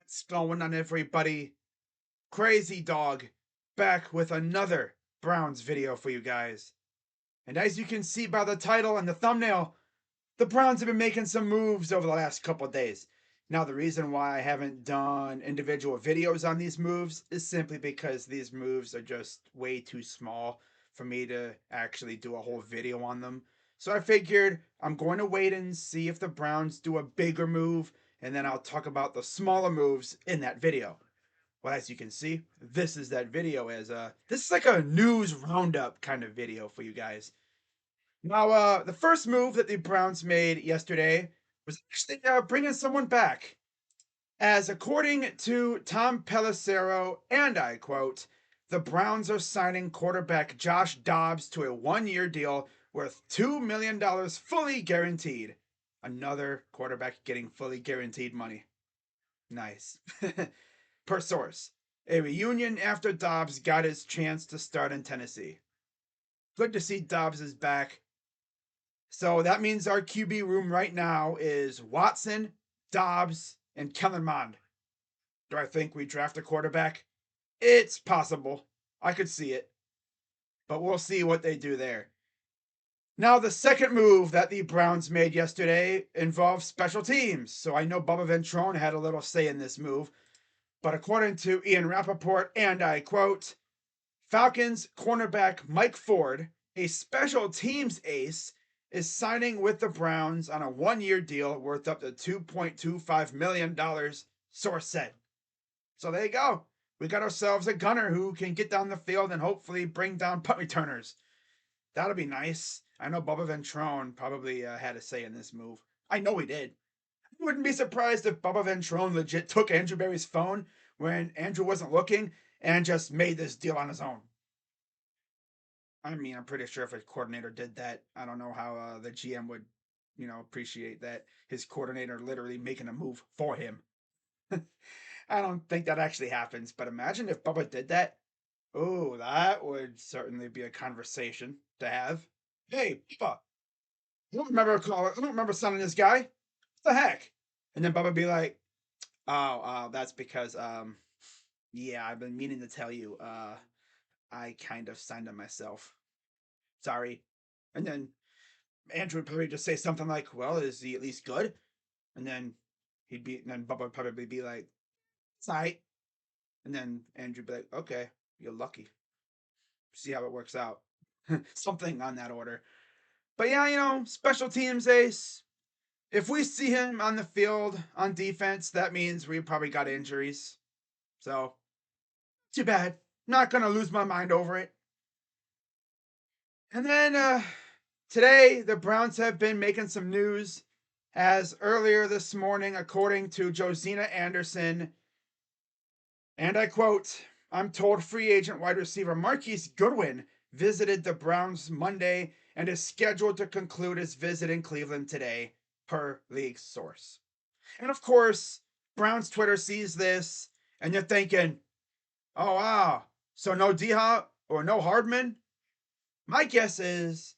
What's going on, everybody? Crazy Dog back with another Browns video for you guys. And as you can see by the title and the thumbnail, the Browns have been making some moves over the last couple days. Now, the reason why I haven't done individual videos on these moves is simply because these moves are just way too small for me to actually do a whole video on them. So I figured I'm going to wait and see if the Browns do a bigger move, and then I'll talk about the smaller moves in that video. Well, as you can see, this is that video. This is like a news roundup kind of video for you guys. Now, the first move that the Browns made yesterday was actually bringing someone back. As according to Tom Pelissero, and I quote, the Browns are signing quarterback Josh Dobbs to a 1-year deal worth $2 million fully guaranteed. Another quarterback getting fully guaranteed money. Nice. Per source, a reunion after Dobbs got his chance to start in Tennessee. Good to see Dobbs is back. So that means our QB room right now is Watson, Dobbs, and Kellen Mond. Do I think we draft a quarterback? It's possible. I could see it. But we'll see what they do there. Now, the second move that the Browns made yesterday involves special teams. So I know Bubba Ventrone had a little say in this move. But according to Ian Rappaport, and I quote, Falcons cornerback Mike Ford, a special teams ace, is signing with the Browns on a 1-year deal worth up to $2.25 million, source said. So there you go. We got ourselves a gunner who can get down the field and hopefully bring down punt returners. That'll be nice. I know Bubba Ventrone probably had a say in this move. I know he did. I wouldn't be surprised if Bubba Ventrone legit took Andrew Berry's phone when Andrew wasn't looking and just made this deal on his own. I mean, I'm pretty sure if a coordinator did that, I don't know how the GM would, appreciate that his coordinator literally making a move for him. I don't think that actually happens, but imagine if Bubba did that. Oh, that would certainly be a conversation to have. Hey, Bubba, I don't remember signing this guy. What the heck? And then Bubba be like, oh, that's because yeah, I've been meaning to tell you, I kind of signed him myself. Sorry. And then Andrew would probably just say something like, well, is he at least good? And then Bubba would probably be like, it's all right. And then Andrew would be like, okay, you're lucky. See how it works out. Something on that order. But yeah, special teams ace. If we see him on the field on defense, that means we probably got injuries. So, too bad. Not going to lose my mind over it. And then today, the Browns have been making some news as earlier this morning, according to Josina Anderson, and I quote, I'm told free agent wide receiver Marquise Goodwin visited the Browns Monday and is scheduled to conclude his visit in Cleveland today, per league source. And of course, Browns Twitter sees this and you're thinking, oh, wow, so no D-Hop or no Hardman? My guess is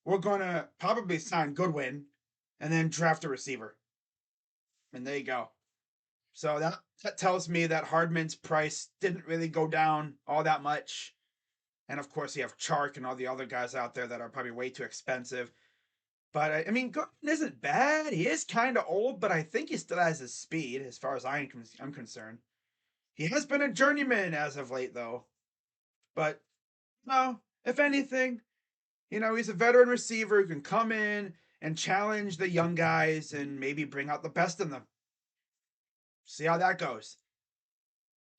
we're going to probably sign Goodwin and then draft a receiver. And there you go. So that tells me that Hardman's price didn't really go down all that much. And of course, you have Chark and all the other guys out there that are probably way too expensive. But I mean, Goodwin isn't bad. He is kind of old, but I think he still has his speed as far as I'm concerned. He has been a journeyman as of late, though. But no, if anything, he's a veteran receiver who can come in and challenge the young guys and maybe bring out the best in them. See how that goes.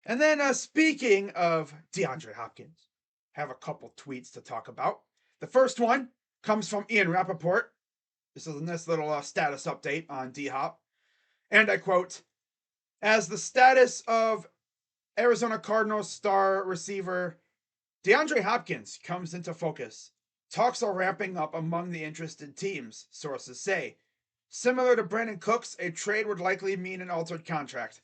And then speaking of DeAndre Hopkins, have a couple tweets to talk about. The first one comes from Ian Rappaport. This is a nice little status update on D-Hop. And I quote, as the status of Arizona Cardinals star receiver DeAndre Hopkins comes into focus, talks are ramping up among the interested teams, sources say. Similar to Brandon Cooks, a trade would likely mean an altered contract.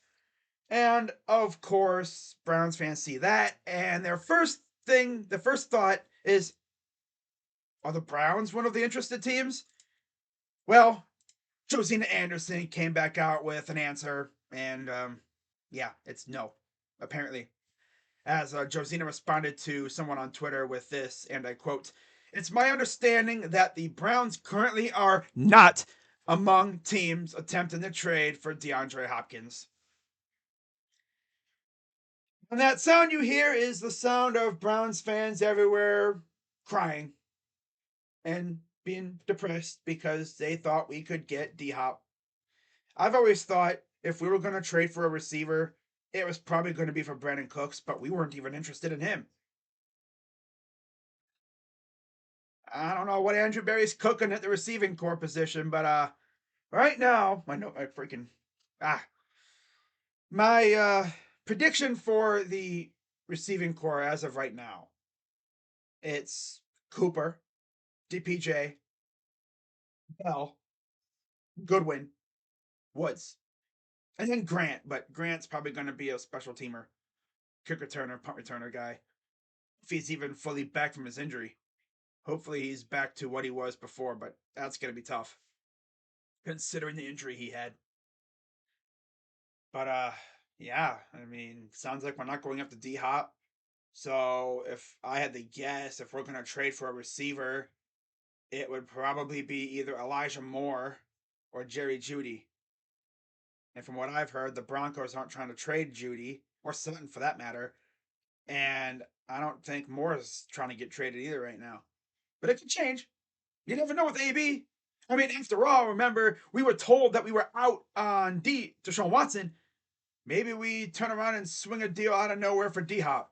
And of course, Browns fans see that, and the first thought is, are the Browns one of the interested teams? Well, Josina Anderson came back out with an answer, and Yeah, it's no, apparently. As Josina responded to someone on Twitter with this, and I quote, "It's my understanding that the Browns currently are not among teams attempting to trade for DeAndre Hopkins." And that sound you hear is the sound of Browns fans everywhere crying and being depressed because they thought we could get D Hop. I've always thought if we were going to trade for a receiver, it was probably going to be for Brandon Cooks, but we weren't even interested in him. I don't know what Andrew Berry's cooking at the receiving core position, but right now, ah my prediction for the receiving core as of right now, it's Cooper, DPJ, Bell, Goodwin, Woods, and then Grant. But Grant's probably going to be a special teamer, kick returner, punt returner guy. If he's even fully back from his injury, hopefully he's back to what he was before. But that's going to be tough considering the injury he had. But yeah, I mean, sounds like we're not going after D Hop. So if I had to guess, if we're going to trade for a receiver, it would probably be either Elijah Moore or Jerry Jeudy. And from what I've heard, the Broncos aren't trying to trade Jeudy or Sutton for that matter. And I don't think Moore is trying to get traded either right now. But it could change. You never know with AB. I mean, after all, remember, we were told that we were out on Deshaun Watson. Maybe we turn around and swing a deal out of nowhere for D Hop.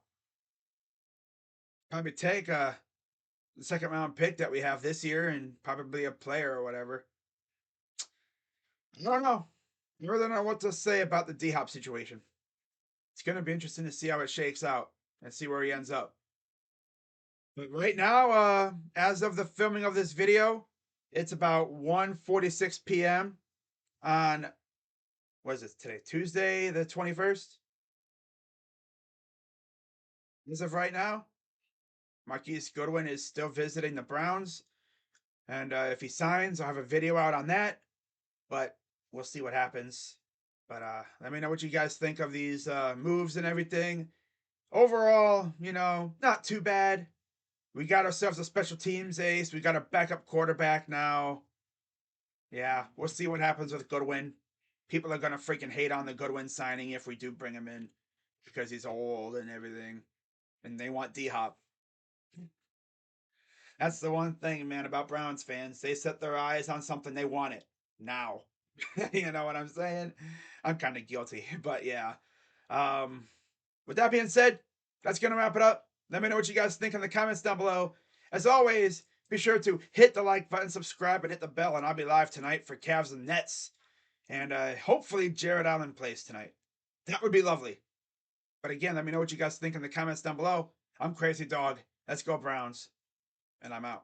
Probably take the second round pick that we have this year and probably a player or whatever. I don't know. I really don't know what to say about the D Hop situation. It's going to be interesting to see how it shakes out and see where he ends up. But right now, as of the filming of this video, it's about 1:46 p.m. on, what is it today? Tuesday the 21st? As of right now, Marquise Goodwin is still visiting the Browns. And if he signs, I'll have a video out on that. But we'll see what happens. But let me know what you guys think of these moves and everything. Overall, not too bad. We got ourselves a special teams ace. We got a backup quarterback now. Yeah, we'll see what happens with Goodwin. People are gonna freaking hate on the Goodwin signing if we do bring him in because he's old and everything, and they want D Hop. That's the one thing, man, about Browns fans. They set their eyes on something, they want it now. You know what I'm saying? I'm kind of guilty, but yeah. Um, with that being said, that's gonna wrap it up. Let me know what you guys think in the comments down below. As always, be sure to hit the like button, subscribe, and hit the bell, and I'll be live tonight for Cavs and Nets. And hopefully Jared Allen plays tonight. That would be lovely. But again, let me know what you guys think in the comments down below. I'm Crazy Dog. Let's go Browns. And I'm out.